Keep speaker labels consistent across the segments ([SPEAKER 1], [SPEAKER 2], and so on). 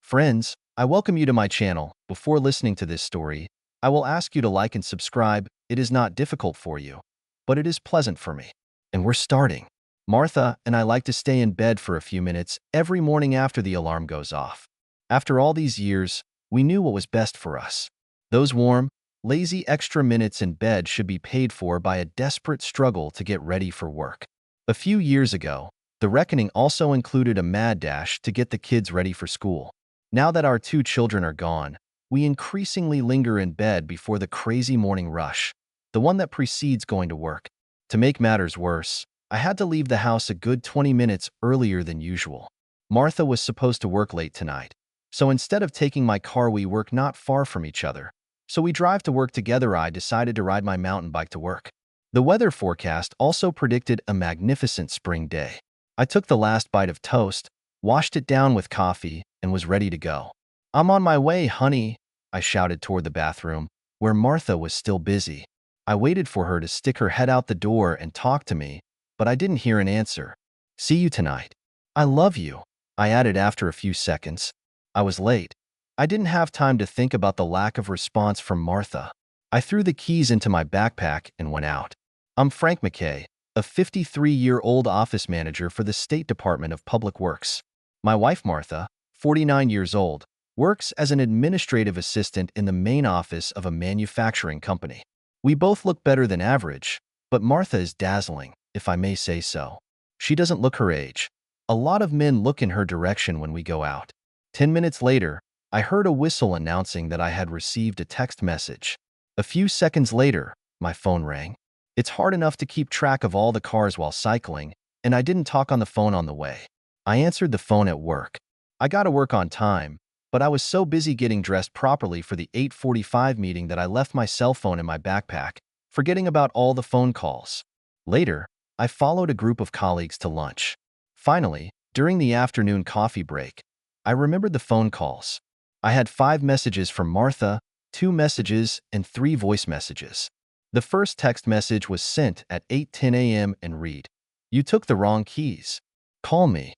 [SPEAKER 1] Friends, I welcome you to my channel. Before listening to this story, I will ask you to like and subscribe. It is not difficult for you, but it is pleasant for me. And we're starting. Martha and I like to stay in bed for a few minutes every morning after the alarm goes off. After all these years, we knew what was best for us. Those warm, lazy extra minutes in bed should be paid for by a desperate struggle to get ready for work. A few years ago, the reckoning also included a mad dash to get the kids ready for school. Now that our two children are gone, we increasingly linger in bed before the crazy morning rush, the one that precedes going to work. To make matters worse, I had to leave the house a good 20 minutes earlier than usual. Martha was supposed to work late tonight, so instead of taking my car, we work not far from each other. So we drive to work together. I decided to ride my mountain bike to work. The weather forecast also predicted a magnificent spring day. I took the last bite of toast, washed it down with coffee, and was ready to go. "I'm on my way, honey," I shouted toward the bathroom, where Martha was still busy. I waited for her to stick her head out the door and talk to me, but I didn't hear an answer. "See you tonight. I love you," I added after a few seconds. I was late. I didn't have time to think about the lack of response from Martha. I threw the keys into my backpack and went out. I'm Frank McKay, a 53-year-old office manager for the State Department of Public Works. My wife, Martha, 49 years old, works as an administrative assistant in the main office of a manufacturing company. We both look better than average, but Martha is dazzling, if I may say so. She doesn't look her age. A lot of men look in her direction when we go out. 10 minutes later, I heard a whistle announcing that I had received a text message. A few seconds later, my phone rang. It's hard enough to keep track of all the cars while cycling, and I didn't talk on the phone on the way. I answered the phone at work. I got to work on time, but I was so busy getting dressed properly for the 8:45 meeting that I left my cell phone in my backpack, forgetting about all the phone calls. Later, I followed a group of colleagues to lunch. Finally, during the afternoon coffee break, I remembered the phone calls. I had 5 messages from Martha, 2 messages, and 3 voice messages. The first text message was sent at 8:10 a.m. and read, "You took the wrong keys. Call me."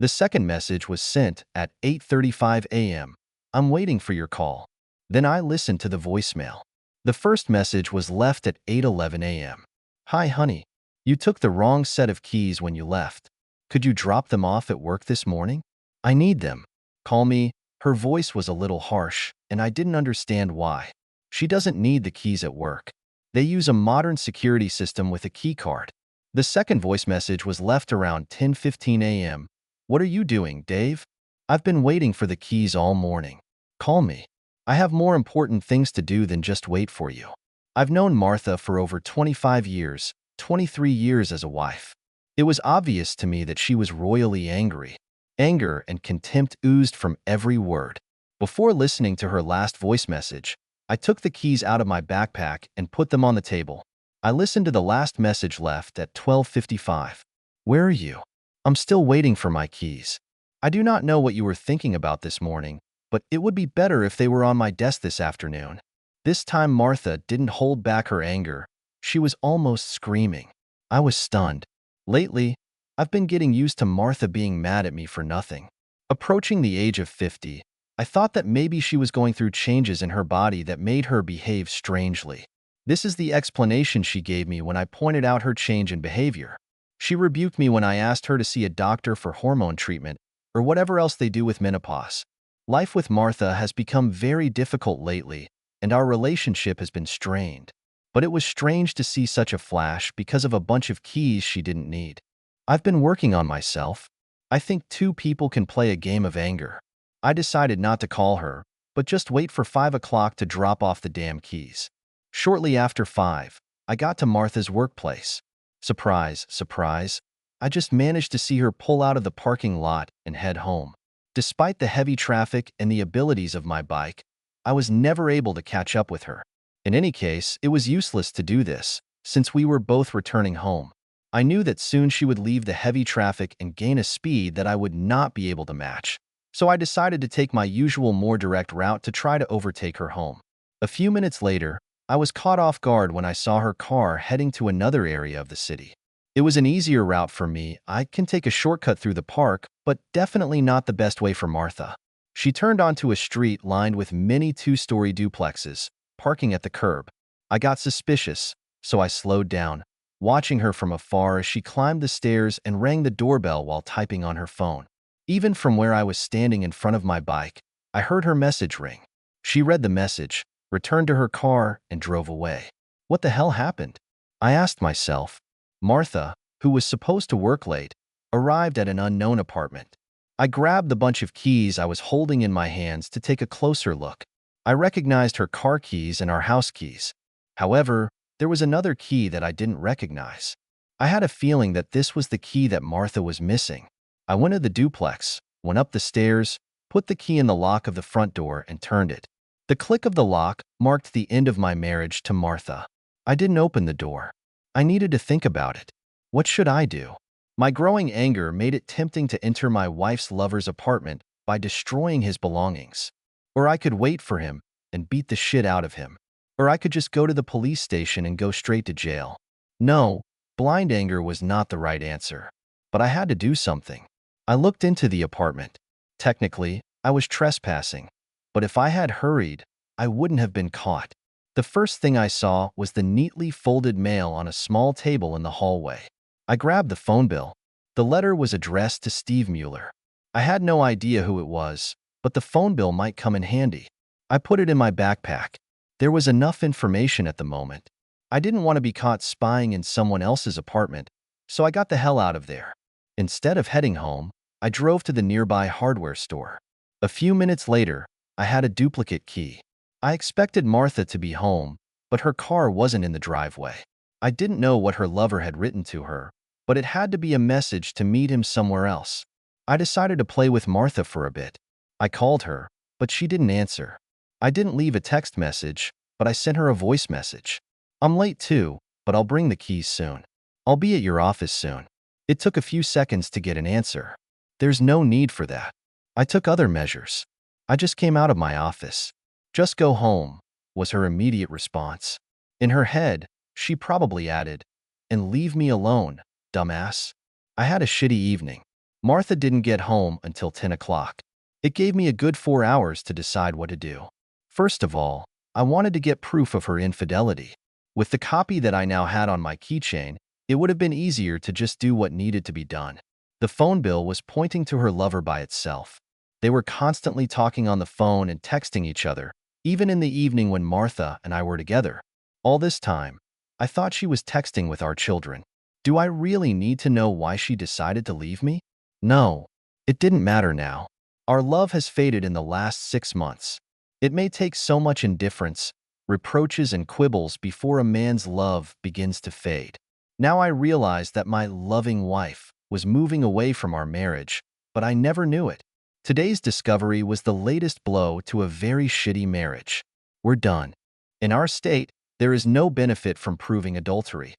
[SPEAKER 1] The second message was sent at 8:35 a.m. "I'm waiting for your call." Then I listened to the voicemail. The first message was left at 8:11 a.m. "Hi, honey. You took the wrong set of keys when you left. Could you drop them off at work this morning? I need them. Call me." Her voice was a little harsh, and I didn't understand why. She doesn't need the keys at work. They use a modern security system with a key card. The second voice message was left around 10:15 a.m. "What are you doing, Dave? I've been waiting for the keys all morning. Call me. I have more important things to do than just wait for you." I've known Martha for over 25 years, 23 years as a wife. It was obvious to me that she was royally angry. Anger and contempt oozed from every word. Before listening to her last voice message, I took the keys out of my backpack and put them on the table. I listened to the last message left at 12:55. "Where are you? I'm still waiting for my keys. I do not know what you were thinking about this morning, but it would be better if they were on my desk this afternoon." This time Martha didn't hold back her anger. She was almost screaming. I was stunned. Lately, I've been getting used to Martha being mad at me for nothing. Approaching the age of 50, I thought that maybe she was going through changes in her body that made her behave strangely. This is the explanation she gave me when I pointed out her change in behavior. She rebuked me when I asked her to see a doctor for hormone treatment or whatever else they do with menopause. Life with Martha has become very difficult lately, and our relationship has been strained. But it was strange to see such a flash because of a bunch of keys she didn't need. I've been working on myself. I think 2 people can play a game of anger. I decided not to call her, but just wait for 5 o'clock to drop off the damn keys. Shortly after 5, I got to Martha's workplace. Surprise, surprise, I just managed to see her pull out of the parking lot and head home. Despite the heavy traffic and the abilities of my bike, I was never able to catch up with her. In any case, it was useless to do this, since we were both returning home. I knew that soon she would leave the heavy traffic and gain a speed that I would not be able to match. So I decided to take my usual more direct route to try to overtake her home. A few minutes later, I was caught off guard when I saw her car heading to another area of the city. It was an easier route for me. I can take a shortcut through the park, but definitely not the best way for Martha. She turned onto a street lined with many two-story duplexes, parking at the curb. I got suspicious, so I slowed down, watching her from afar as she climbed the stairs and rang the doorbell while typing on her phone. Even from where I was standing in front of my bike, I heard her message ring. She read the message, returned to her car, and drove away. What the hell happened? I asked myself. Martha, who was supposed to work late, arrived at an unknown apartment. I grabbed the bunch of keys I was holding in my hands to take a closer look. I recognized her car keys and our house keys. However, there was another key that I didn't recognize. I had a feeling that this was the key that Martha was missing. I went to the duplex, went up the stairs, put the key in the lock of the front door, and turned it. The click of the lock marked the end of my marriage to Martha. I didn't open the door. I needed to think about it. What should I do? My growing anger made it tempting to enter my wife's lover's apartment by destroying his belongings. Or I could wait for him and beat the shit out of him. Or I could just go to the police station and go straight to jail. No, blind anger was not the right answer. But I had to do something. I looked into the apartment. Technically, I was trespassing. But if I had hurried, I wouldn't have been caught. The first thing I saw was the neatly folded mail on a small table in the hallway. I grabbed the phone bill. The letter was addressed to Steve Mueller. I had no idea who it was, but the phone bill might come in handy. I put it in my backpack. There was enough information at the moment. I didn't want to be caught spying in someone else's apartment, so I got the hell out of there. Instead of heading home, I drove to the nearby hardware store. A few minutes later, I had a duplicate key. I expected Martha to be home, but her car wasn't in the driveway. I didn't know what her lover had written to her, but it had to be a message to meet him somewhere else. I decided to play with Martha for a bit. I called her, but she didn't answer. I didn't leave a text message, but I sent her a voice message. I'm late too, but I'll bring the keys soon. I'll be at your office soon. It took a few seconds to get an answer. There's no need for that. I took other measures. I just came out of my office. Just go home, was her immediate response. In her head, she probably added, and leave me alone, dumbass. I had a shitty evening. Martha didn't get home until 10 o'clock. It gave me a good 4 hours to decide what to do. First of all, I wanted to get proof of her infidelity. With the copy that I now had on my keychain, it would have been easier to just do what needed to be done. The phone bill was pointing to her lover by itself. They were constantly talking on the phone and texting each other, even in the evening when Martha and I were together. All this time, I thought she was texting with our children. Do I really need to know why she decided to leave me? No, it didn't matter now. Our love has faded in the last 6 months. It may take so much indifference, reproaches, and quibbles before a man's love begins to fade. Now I realize that my loving wife was moving away from our marriage, but I never knew it. Today's discovery was the latest blow to a very shitty marriage. We're done. In our state, there is no benefit from proving adultery.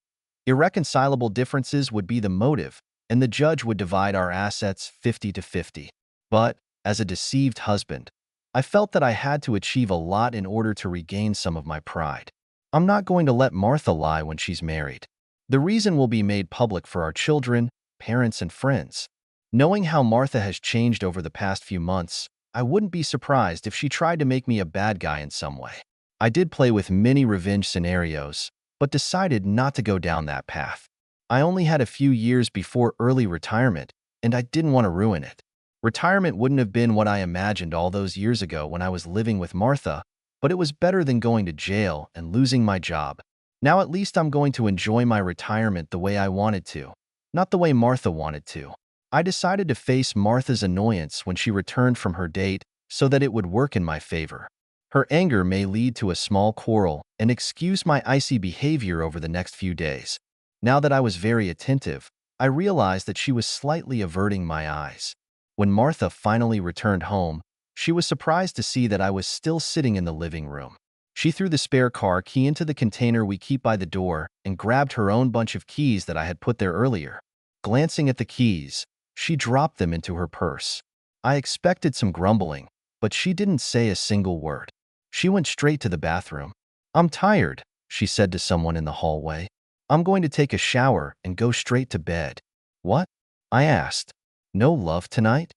[SPEAKER 1] Irreconcilable differences would be the motive, and the judge would divide our assets 50-50. But, as a deceived husband, I felt that I had to achieve a lot in order to regain some of my pride. I'm not going to let Martha lie when she's married. The reason will be made public for our children, parents, and friends. Knowing how Martha has changed over the past few months, I wouldn't be surprised if she tried to make me a bad guy in some way. I did play with many revenge scenarios, but decided not to go down that path. I only had a few years before early retirement, and I didn't want to ruin it. Retirement wouldn't have been what I imagined all those years ago when I was living with Martha, but it was better than going to jail and losing my job. Now at least I'm going to enjoy my retirement the way I wanted to, not the way Martha wanted to. I decided to face Martha's annoyance when she returned from her date so that it would work in my favor. Her anger may lead to a small quarrel and excuse my icy behavior over the next few days. Now that I was very attentive, I realized that she was slightly averting my eyes. When Martha finally returned home, she was surprised to see that I was still sitting in the living room. She threw the spare car key into the container we keep by the door and grabbed her own bunch of keys that I had put there earlier. Glancing at the keys, she dropped them into her purse. I expected some grumbling, but she didn't say a single word. She went straight to the bathroom. I'm tired, she said to someone in the hallway. I'm going to take a shower and go straight to bed. What? I asked. No love tonight?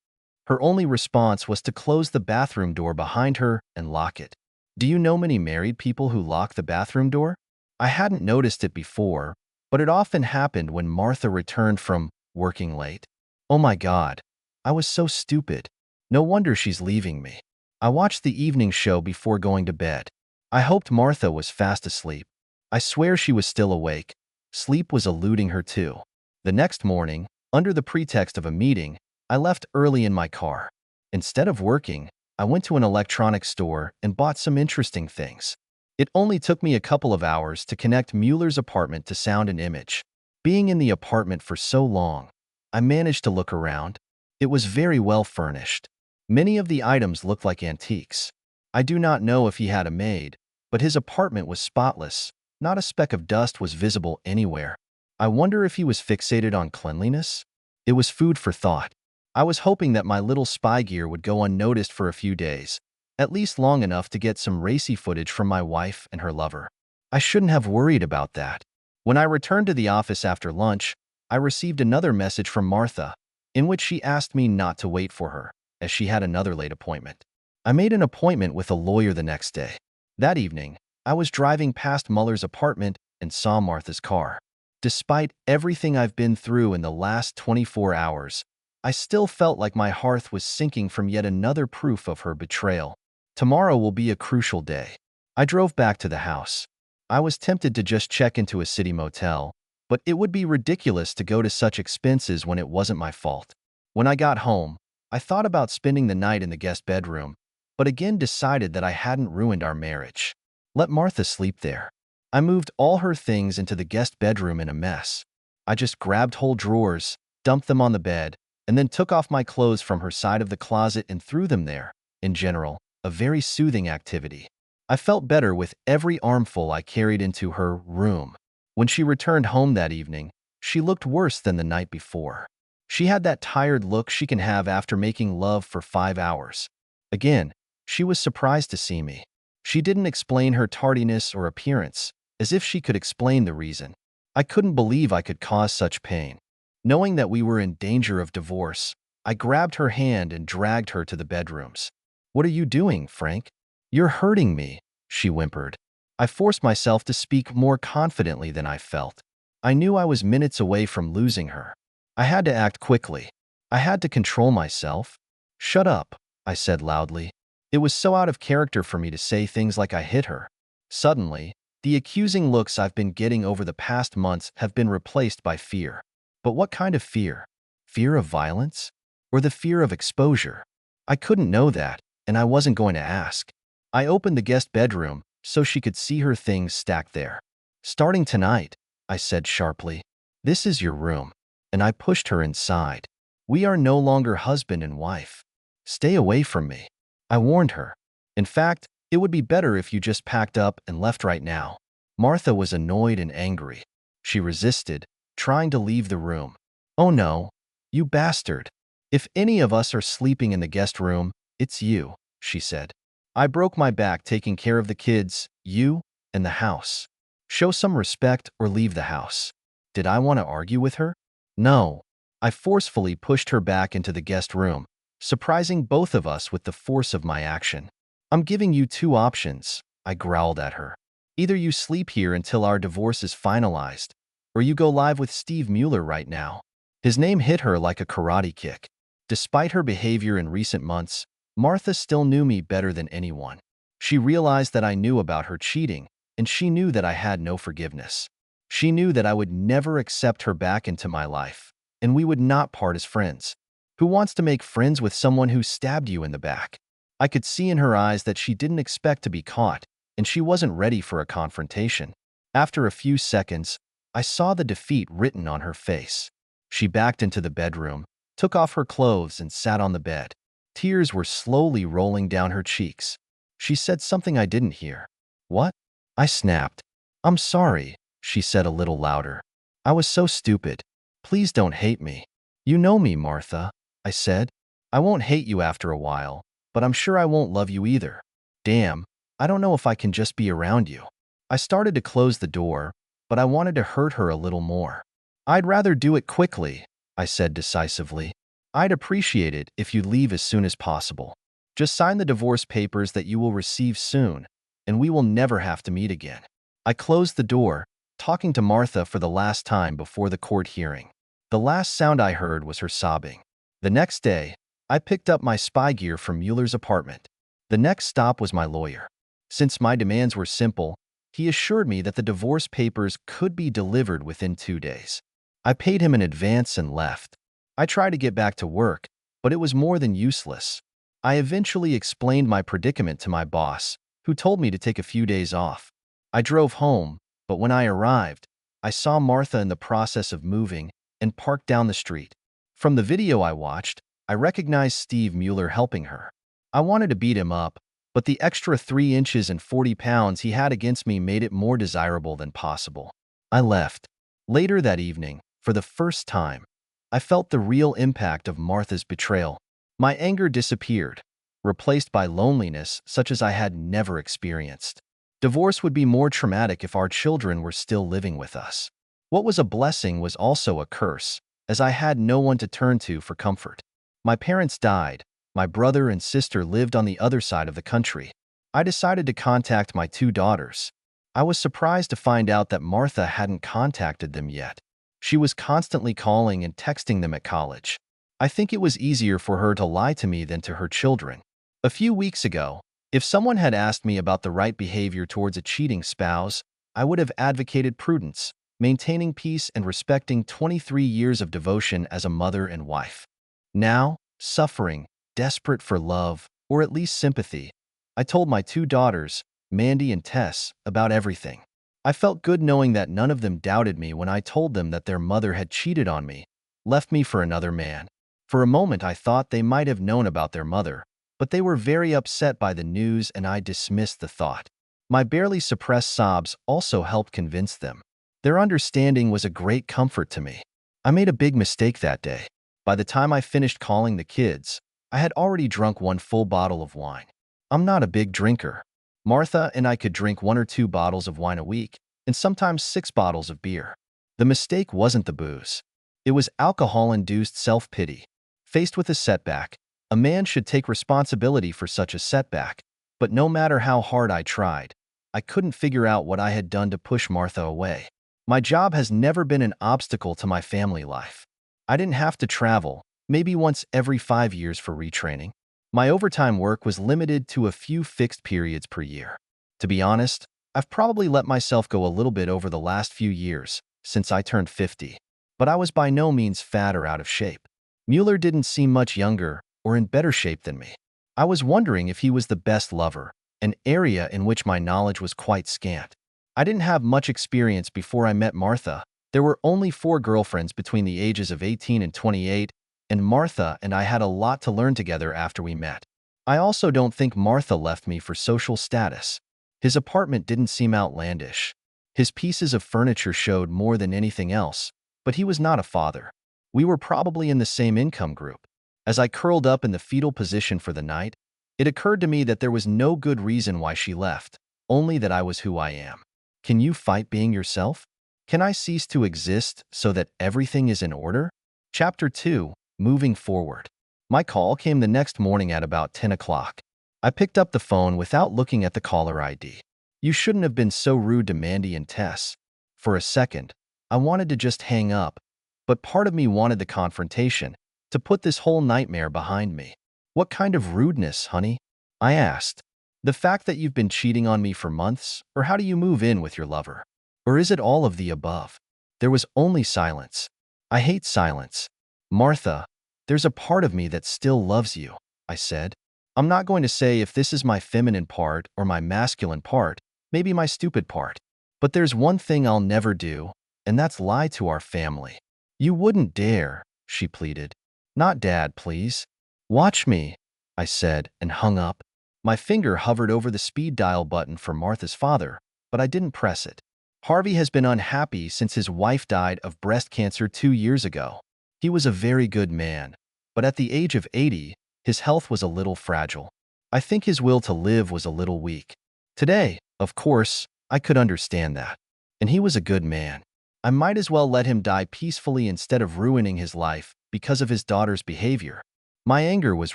[SPEAKER 1] Her only response was to close the bathroom door behind her and lock it. Do you know many married people who lock the bathroom door? I hadn't noticed it before, but it often happened when Martha returned from working late. Oh my God, I was so stupid. No wonder she's leaving me. I watched the evening show before going to bed. I hoped Martha was fast asleep. I swear she was still awake. Sleep was eluding her too. The next morning, under the pretext of a meeting, I left early in my car. Instead of working, I went to an electronics store and bought some interesting things. It only took me a couple of hours to connect Mueller's apartment to sound and image. Being in the apartment for so long, I managed to look around. It was very well furnished. Many of the items looked like antiques. I do not know if he had a maid, but his apartment was spotless. Not a speck of dust was visible anywhere. I wonder if he was fixated on cleanliness? It was food for thought. I was hoping that my little spy gear would go unnoticed for a few days, at least long enough to get some racy footage from my wife and her lover. I shouldn't have worried about that. When I returned to the office after lunch, I received another message from Martha, in which she asked me not to wait for her, as she had another late appointment. I made an appointment with a lawyer the next day. That evening, I was driving past Mueller's apartment and saw Martha's car. Despite everything I've been through in the last 24 hours, I still felt like my heart was sinking from yet another proof of her betrayal. Tomorrow will be a crucial day. I drove back to the house. I was tempted to just check into a city motel, but it would be ridiculous to go to such expenses when it wasn't my fault. When I got home, I thought about spending the night in the guest bedroom, but again decided that I hadn't ruined our marriage. Let Martha sleep there. I moved all her things into the guest bedroom in a mess. I just grabbed whole drawers, dumped them on the bed, and then took off my clothes from her side of the closet and threw them there. In general, a very soothing activity. I felt better with every armful I carried into her room. When she returned home that evening, she looked worse than the night before. She had that tired look she can have after making love for 5 hours. Again, she was surprised to see me. She didn't explain her tardiness or appearance, as if she could explain the reason. I couldn't believe I could cause such pain. Knowing that we were in danger of divorce, I grabbed her hand and dragged her to the bedrooms. "What are you doing, Frank? You're hurting me," she whimpered. I forced myself to speak more confidently than I felt. I knew I was minutes away from losing her. I had to act quickly. I had to control myself. "Shut up," I said loudly. It was so out of character for me to say things like I hit her. Suddenly, the accusing looks I've been getting over the past months have been replaced by fear. But what kind of fear? Fear of violence? Or the fear of exposure? I couldn't know that, and I wasn't going to ask. I opened the guest bedroom so she could see her things stacked there. "Starting tonight," I said sharply, "this is your room," and I pushed her inside. "We are no longer husband and wife. Stay away from me," I warned her. "In fact, it would be better if you just packed up and left right now." Martha was annoyed and angry. She resisted, trying to leave the room. "Oh no, you bastard. If any of us are sleeping in the guest room, it's you," she said. "I broke my back taking care of the kids, you, and the house. Show some respect or leave the house." Did I want to argue with her? No. I forcefully pushed her back into the guest room, surprising both of us with the force of my action. "I'm giving you two options," I growled at her. "Either you sleep here until our divorce is finalized, or you go live with Steve Mueller right now." His name hit her like a karate kick. Despite her behavior in recent months, Martha still knew me better than anyone. She realized that I knew about her cheating, and she knew that I had no forgiveness. She knew that I would never accept her back into my life, and we would not part as friends. Who wants to make friends with someone who stabbed you in the back? I could see in her eyes that she didn't expect to be caught, and she wasn't ready for a confrontation. After a few seconds, I saw the defeat written on her face. She backed into the bedroom, took off her clothes, and sat on the bed. Tears were slowly rolling down her cheeks. She said something I didn't hear. "What?" I snapped. "I'm sorry," she said a little louder. "I was so stupid. Please don't hate me." "You know me, Martha," I said. "I won't hate you after a while, but I'm sure I won't love you either. Damn, I don't know if I can just be around you." I started to close the door, but I wanted to hurt her a little more. "I'd rather do it quickly," I said decisively. I'd appreciate it if you'd leave as soon as possible. Just sign the divorce papers that you will receive soon, and we will never have to meet again. I closed the door, talking to Martha for the last time before the court hearing. The last sound I heard was her sobbing. The next day, I picked up my spy gear from Mueller's apartment. The next stop was my lawyer. Since my demands were simple, he assured me that the divorce papers could be delivered within 2 days. I paid him in advance and left. I tried to get back to work, but it was more than useless. I eventually explained my predicament to my boss, who told me to take a few days off. I drove home, but when I arrived, I saw Martha in the process of moving and parked down the street. From the video I watched, I recognized Steve Mueller helping her. I wanted to beat him up, but the extra 3 inches and 40 pounds he had against me made it more desirable than possible. I left. Later that evening, for the first time, I felt the real impact of Martha's betrayal. My anger disappeared, replaced by loneliness such as I had never experienced. Divorce would be more traumatic if our children were still living with us. What was a blessing was also a curse, as I had no one to turn to for comfort. My parents died. My brother and sister lived on the other side of the country. I decided to contact my 2 daughters. I was surprised to find out that Martha hadn't contacted them yet. She was constantly calling and texting them at college. I think it was easier for her to lie to me than to her children. A few weeks ago, if someone had asked me about the right behavior towards a cheating spouse, I would have advocated prudence, maintaining peace and respecting 23 years of devotion as a mother and wife. Now, suffering, desperate for love, or at least sympathy, I told my 2 daughters, Mandy and Tess, about everything. I felt good knowing that none of them doubted me when I told them that their mother had cheated on me, left me for another man. For a moment I thought they might have known about their mother, but they were very upset by the news and I dismissed the thought. My barely suppressed sobs also helped convince them. Their understanding was a great comfort to me. I made a big mistake that day. By the time I finished calling the kids, I had already drunk 1 full bottle of wine. I'm not a big drinker. Martha and I could drink 1 or 2 bottles of wine a week, and sometimes 6 bottles of beer. The mistake wasn't the booze. It was alcohol-induced self-pity. Faced with a setback, a man should take responsibility for such a setback, but no matter how hard I tried, I couldn't figure out what I had done to push Martha away. My job has never been an obstacle to my family life. I didn't have to travel, maybe once every 5 years for retraining. My overtime work was limited to a few fixed periods per year. To be honest, I've probably let myself go a little bit over the last few years, since I turned 50. But I was by no means fat or out of shape. Mueller didn't seem much younger or in better shape than me. I was wondering if he was the best lover, an area in which my knowledge was quite scant. I didn't have much experience before I met Martha. There were only 4 girlfriends between the ages of 18 and 28, and Martha and I had a lot to learn together after we met. I also don't think Martha left me for social status. His apartment didn't seem outlandish. His pieces of furniture showed more than anything else, but he was not a father. We were probably in the same income group. As I curled up in the fetal position for the night, it occurred to me that there was no good reason why she left, only that I was who I am. Can you fight being yourself? Can I cease to exist so that everything is in order? Chapter 2. Moving Forward. My call came the next morning at about 10 o'clock. I picked up the phone without looking at the caller ID. You shouldn't have been so rude to Mandy and Tess. For a second, I wanted to just hang up, but part of me wanted the confrontation, to put this whole nightmare behind me. What kind of rudeness, honey? I asked. The fact that you've been cheating on me for months, or how do you move in with your lover? Or is it all of the above? There was only silence. I hate silence. Martha, there's a part of me that still loves you, I said. I'm not going to say if this is my feminine part or my masculine part, maybe my stupid part. But there's one thing I'll never do, and that's lie to our family. You wouldn't dare, she pleaded. Not Dad, please. Watch me, I said, and hung up. My finger hovered over the speed dial button for Martha's father, but I didn't press it. Harvey has been unhappy since his wife died of breast cancer 2 years ago. He was a very good man, but at the age of 80, his health was a little fragile. I think his will to live was a little weak. Today, of course, I could understand that. And he was a good man. I might as well let him die peacefully instead of ruining his life because of his daughter's behavior. My anger was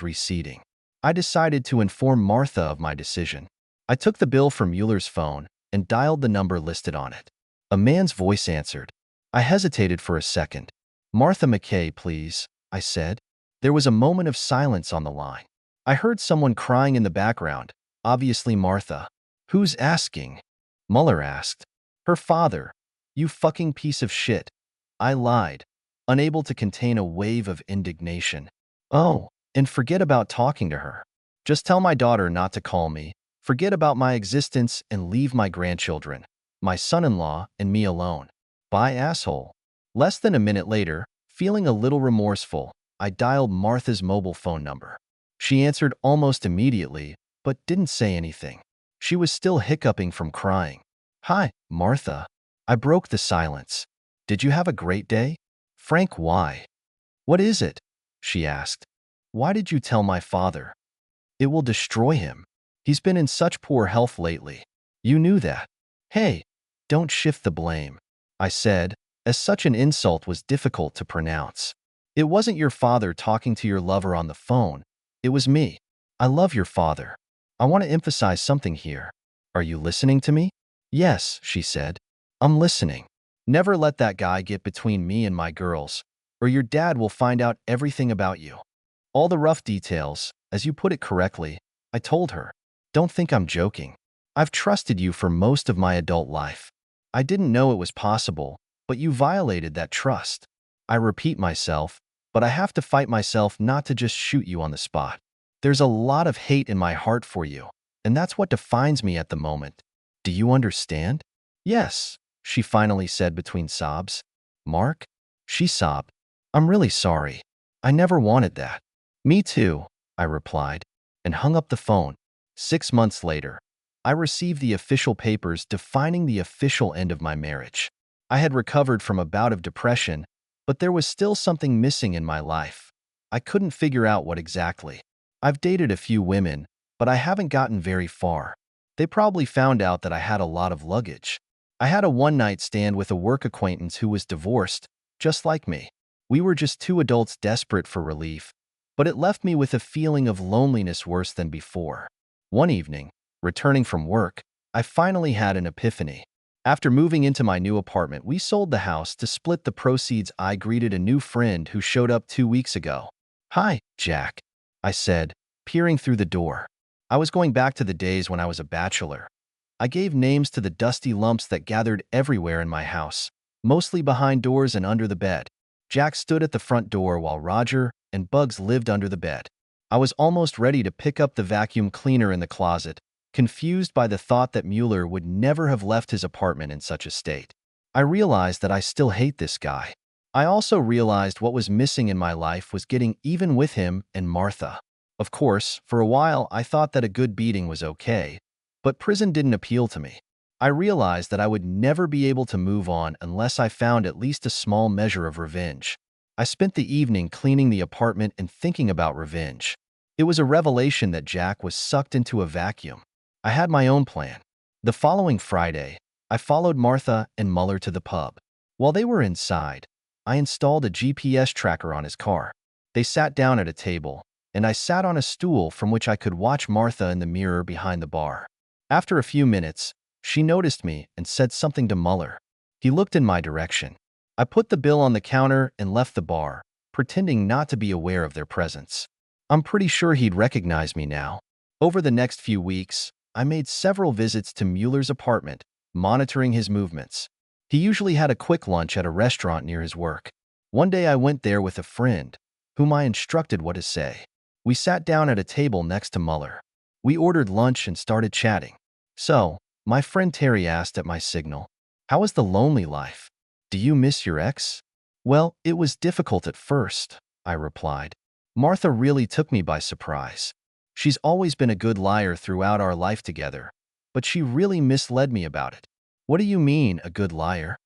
[SPEAKER 1] receding. I decided to inform Martha of my decision. I took the bill from Mueller's phone and dialed the number listed on it. A man's voice answered. I hesitated for a second. "Martha McKay, please," I said. There was a moment of silence on the line. I heard someone crying in the background, obviously Martha. "Who's asking?" Mueller asked. "Her father." "You fucking piece of shit." I lied, unable to contain a wave of indignation. "Oh, and forget about talking to her. Just tell my daughter not to call me. Forget about my existence and leave my grandchildren, my son-in-law, and me alone." Bye, asshole. Less than a minute later, feeling a little remorseful, I dialed Martha's mobile phone number. She answered almost immediately, but didn't say anything. She was still hiccuping from crying. "Hi, Martha." I broke the silence. "Did you have a great day?" "Frank, why?" "What is it?" she asked. "Why did you tell my father?" "It will destroy him. He's been in such poor health lately." "You knew that." "Hey, don't shift the blame," I said, as such an insult was difficult to pronounce. "It wasn't your father talking to your lover on the phone. It was me. I love your father. I want to emphasize something here. Are you listening to me?" "Yes," she said. "I'm listening. Never let that guy get between me and my girls, or your dad will find out everything about you." All the rough details, as you put it correctly, I told her. "Don't think I'm joking. I've trusted you for most of my adult life. I didn't know it was possible, but you violated that trust. I repeat myself, but I have to fight myself not to just shoot you on the spot. There's a lot of hate in my heart for you, and that's what defines me at the moment. Do you understand?" "Yes," she finally said between sobs. "Mark?" She sobbed. "I'm really sorry. I never wanted that." "Me too," I replied, and hung up the phone. 6 months later, I received the official papers defining the official end of my marriage. I had recovered from a bout of depression, but there was still something missing in my life. I couldn't figure out what exactly. I've dated a few women, but I haven't gotten very far. They probably found out that I had a lot of luggage. I had a one-night stand with a work acquaintance who was divorced, just like me. We were just two adults desperate for relief, but it left me with a feeling of loneliness worse than before. One evening, returning from work, I finally had an epiphany. After moving into my new apartment, we sold the house to split the proceeds. I greeted a new friend who showed up 2 weeks ago. "Hi, Jack," I said, peering through the door. I was going back to the days when I was a bachelor. I gave names to the dusty lumps that gathered everywhere in my house, mostly behind doors and under the bed. Jack stood at the front door while Roger and Bugs lived under the bed. I was almost ready to pick up the vacuum cleaner in the closet, confused by the thought that Mueller would never have left his apartment in such a state. I realized that I still hate this guy. I also realized what was missing in my life was getting even with him and Martha. Of course, for a while I thought that a good beating was okay, but prison didn't appeal to me. I realized that I would never be able to move on unless I found at least a small measure of revenge. I spent the evening cleaning the apartment and thinking about revenge. It was a revelation that Jack was sucked into a vacuum. I had my own plan. The following Friday, I followed Martha and Mueller to the pub. While they were inside, I installed a GPS tracker on his car. They sat down at a table, and I sat on a stool from which I could watch Martha in the mirror behind the bar. After a few minutes, she noticed me and said something to Mueller. He looked in my direction. I put the bill on the counter and left the bar, pretending not to be aware of their presence. I'm pretty sure he'd recognize me now. Over the next few weeks, I made several visits to Mueller's apartment, monitoring his movements. He usually had a quick lunch at a restaurant near his work. One day I went there with a friend, whom I instructed what to say. We sat down at a table next to Mueller. We ordered lunch and started chatting. "So," my friend Terry asked at my signal, "how is the lonely life? Do you miss your ex?" "Well, it was difficult at first," I replied. "Martha really took me by surprise. She's always been a good liar throughout our life together, but she really misled me about it." "What do you mean, a good liar?"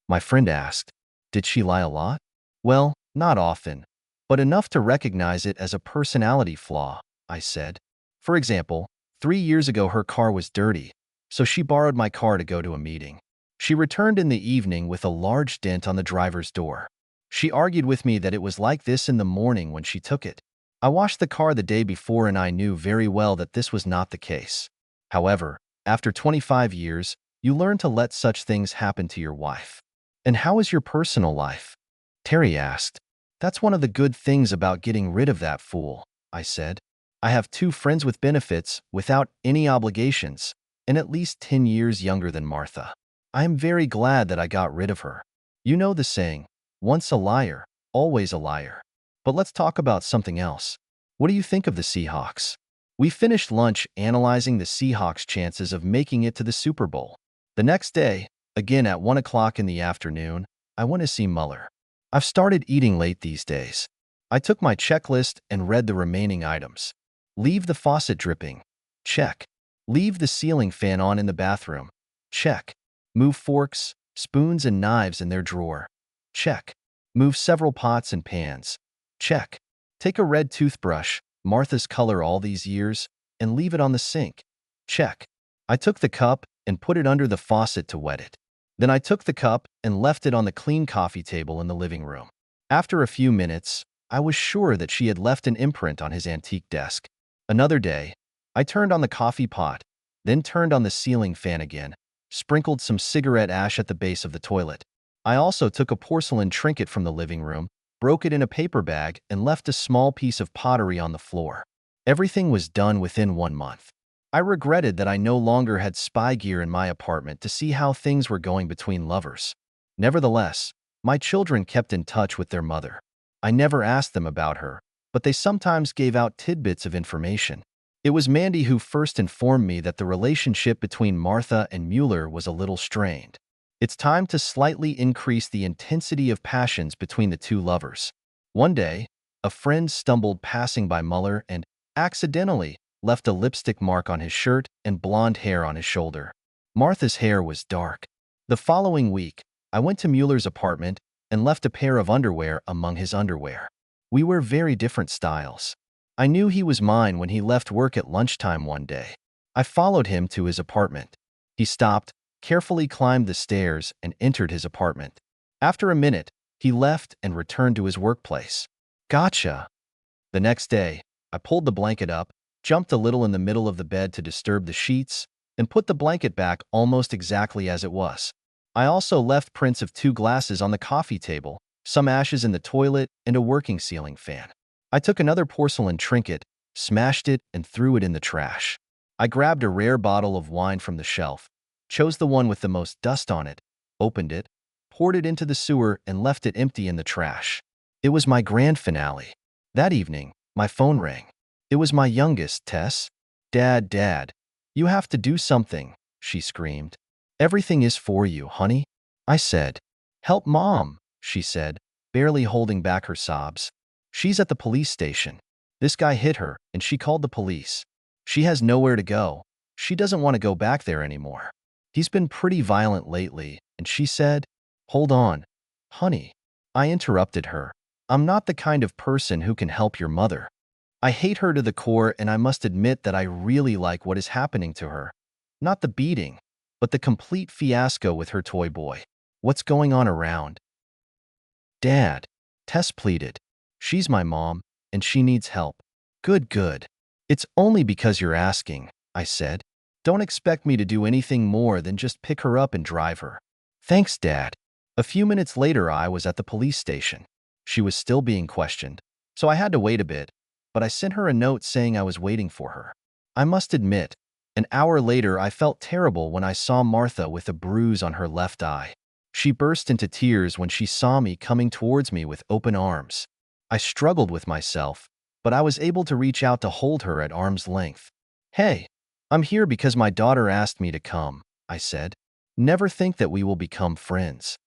[SPEAKER 1] my friend asked. "Did she lie a lot?" "Well, not often, but enough to recognize it as a personality flaw," I said. "For example, 3 years ago her car was dirty, so she borrowed my car to go to a meeting. She returned in the evening with a large dent on the driver's door. She argued with me that it was like this in the morning when she took it. I washed the car the day before and I knew very well that this was not the case. However, after 25 years, you learn to let such things happen to your wife. And how is your personal life? Terry asked. That's one of the good things about getting rid of that fool, I said. I have 2 friends with benefits, without any obligations, and at least 10 years younger than Martha. I am very glad that I got rid of her. You know the saying, once a liar, always a liar. But let's talk about something else. What do you think of the Seahawks? We finished lunch analyzing the Seahawks' chances of making it to the Super Bowl. The next day, again at 1 o'clock in the afternoon, I went to see Mueller. I've started eating late these days. I took my checklist and read the remaining items. Leave the faucet dripping. Check. Leave the ceiling fan on in the bathroom. Check. Move forks, spoons, and knives in their drawer. Check. Move several pots and pans. Check. Take a red toothbrush, Martha's color all these years, and leave it on the sink. Check. I took the cup and put it under the faucet to wet it. Then I took the cup and left it on the clean coffee table in the living room. After a few minutes, I was sure that she had left an imprint on his antique desk. Another day, I turned on the coffee pot, then turned on the ceiling fan again, sprinkled some cigarette ash at the base of the toilet. I also took a porcelain trinket from the living room, broke it in a paper bag, and left a small piece of pottery on the floor. Everything was done within 1 month. I regretted that I no longer had spy gear in my apartment to see how things were going between lovers. Nevertheless, my children kept in touch with their mother. I never asked them about her, but they sometimes gave out tidbits of information. It was Mandy who first informed me that the relationship between Martha and Mueller was a little strained. It's time to slightly increase the intensity of passions between the 2 lovers. One day, a friend stumbled passing by Mueller and, accidentally, left a lipstick mark on his shirt and blonde hair on his shoulder. Martha's hair was dark. The following week, I went to Mueller's apartment and left a pair of underwear among his underwear. We were very different styles. I knew he was mine when he left work at lunchtime one day. I followed him to his apartment. He stopped, carefully climbed the stairs, and entered his apartment. After a minute, he left and returned to his workplace. Gotcha. The next day, I pulled the blanket up, jumped a little in the middle of the bed to disturb the sheets, and put the blanket back almost exactly as it was. I also left prints of 2 glasses on the coffee table, some ashes in the toilet, and a working ceiling fan. I took another porcelain trinket, smashed it, and threw it in the trash. I grabbed a rare bottle of wine from the shelf, chose the one with the most dust on it, opened it, poured it into the sewer, and left it empty in the trash. It was my grand finale. That evening, my phone rang. It was my youngest, Tess. Dad, you have to do something, she screamed. Everything is for you, honey, I said. Help Mom, she said, barely holding back her sobs. She's at the police station. This guy hit her, and she called the police. She has nowhere to go. She doesn't want to go back there anymore. He's been pretty violent lately, and she said, Hold on, honey. I interrupted her. I'm not the kind of person who can help your mother. I hate her to the core, and I must admit that I really like what is happening to her. Not the beating, but the complete fiasco with her toy boy. What's going on around? Dad, Tess pleaded. She's my mom, and she needs help. Good. It's only because you're asking, I said. Don't expect me to do anything more than just pick her up and drive her. Thanks, Dad. A few minutes later, I was at the police station. She was still being questioned, so I had to wait a bit, but I sent her a note saying I was waiting for her. I must admit, an hour later I felt terrible when I saw Martha with a bruise on her left eye. She burst into tears when she saw me coming towards me with open arms. I struggled with myself, but I was able to reach out to hold her at arm's length. Hey, I'm here because my daughter asked me to come, I said. Never think that we will become friends.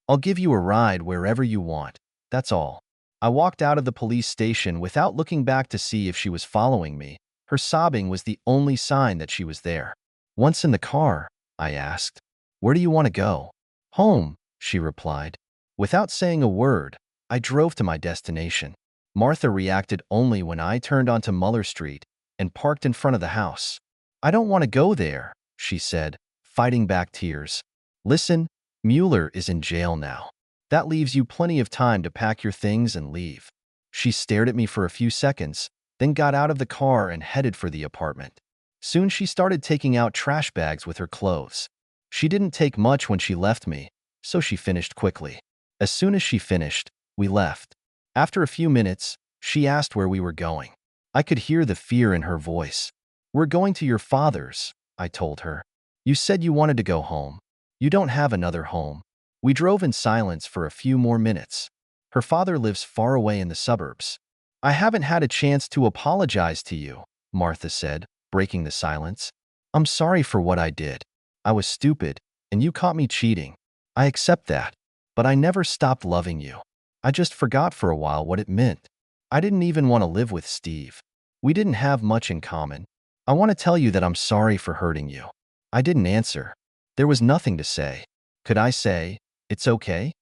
[SPEAKER 1] I'll give you a ride wherever you want, that's all. I walked out of the police station without looking back to see if she was following me. Her sobbing was the only sign that she was there. Once in the car, I asked, Where do you want to go? Home, she replied. Without saying a word, I drove to my destination. Martha reacted only when I turned onto Muller Street and parked in front of the house. I don't want to go there, she said, fighting back tears. Listen, Mueller is in jail now. That leaves you plenty of time to pack your things and leave." She stared at me for a few seconds, then got out of the car and headed for the apartment. Soon she started taking out trash bags with her clothes. She didn't take much when she left me, so she finished quickly. As soon as she finished, we left. After a few minutes, she asked where we were going. I could hear the fear in her voice. "We're going to your father's," I told her. "You said you wanted to go home. You don't have another home." We drove in silence for a few more minutes. "Her father lives far away in the suburbs." "I haven't had a chance to apologize to you," Martha said, breaking the silence. "I'm sorry for what I did. I was stupid, and you caught me cheating. I accept that. But I never stopped loving you. I just forgot for a while what it meant. I didn't even want to live with Steve. We didn't have much in common. I want to tell you that I'm sorry for hurting you." I didn't answer. There was nothing to say. Could I say, "It's okay"?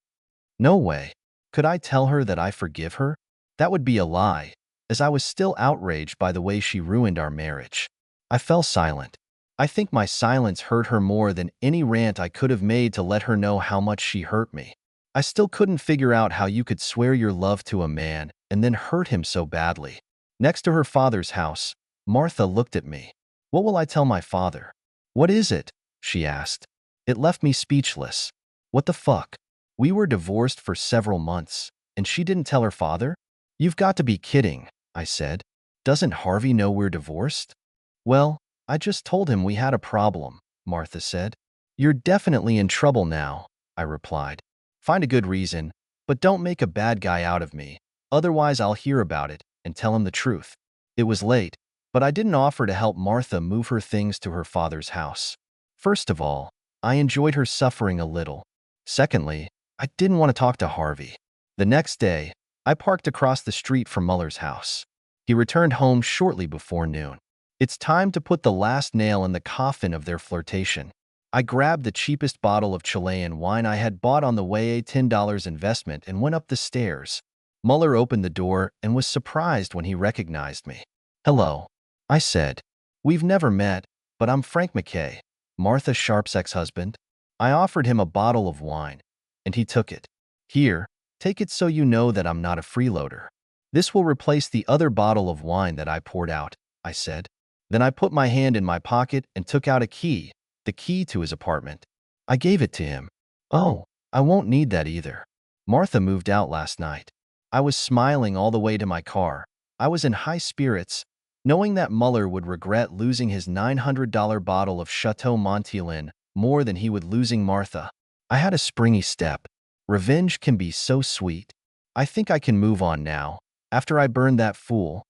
[SPEAKER 1] No way. Could I tell her that I forgive her? That would be a lie, as I was still outraged by the way she ruined our marriage. I fell silent. I think my silence hurt her more than any rant I could have made to let her know how much she hurt me. I still couldn't figure out how you could swear your love to a man and then hurt him so badly. Next to her father's house, Martha looked at me. "What will I tell my father?" "What is it?" she asked. It left me speechless. What the fuck? We were divorced for several months, and she didn't tell her father? "You've got to be kidding," I said. "Doesn't Harvey know we're divorced?" "Well, I just told him we had a problem," Martha said. "You're definitely in trouble now," I replied. "Find a good reason, but don't make a bad guy out of me. Otherwise, I'll hear about it and tell him the truth." It was late, but I didn't offer to help Martha move her things to her father's house. First of all, I enjoyed her suffering a little. Secondly, I didn't want to talk to Harvey. The next day, I parked across the street from Muller's house. He returned home shortly before noon. It's time to put the last nail in the coffin of their flirtation. I grabbed the cheapest bottle of Chilean wine I had bought on the way, a $10 investment, and went up the stairs. Muller opened the door and was surprised when he recognized me. "Hello," I said. "We've never met, but I'm Frank McKay, Martha Sharp's ex-husband." I offered him a bottle of wine, and he took it. "Here, take it so you know that I'm not a freeloader. This will replace the other bottle of wine that I poured out," I said. Then I put my hand in my pocket and took out a key, the key to his apartment. I gave it to him. "Oh, I won't need that either. Martha moved out last night." I was smiling all the way to my car. I was in high spirits, knowing that Muller would regret losing his $900 bottle of Chateau Montillon more than he would losing Martha. I had a springy step. Revenge can be so sweet. I think I can move on now, after I burned that fool,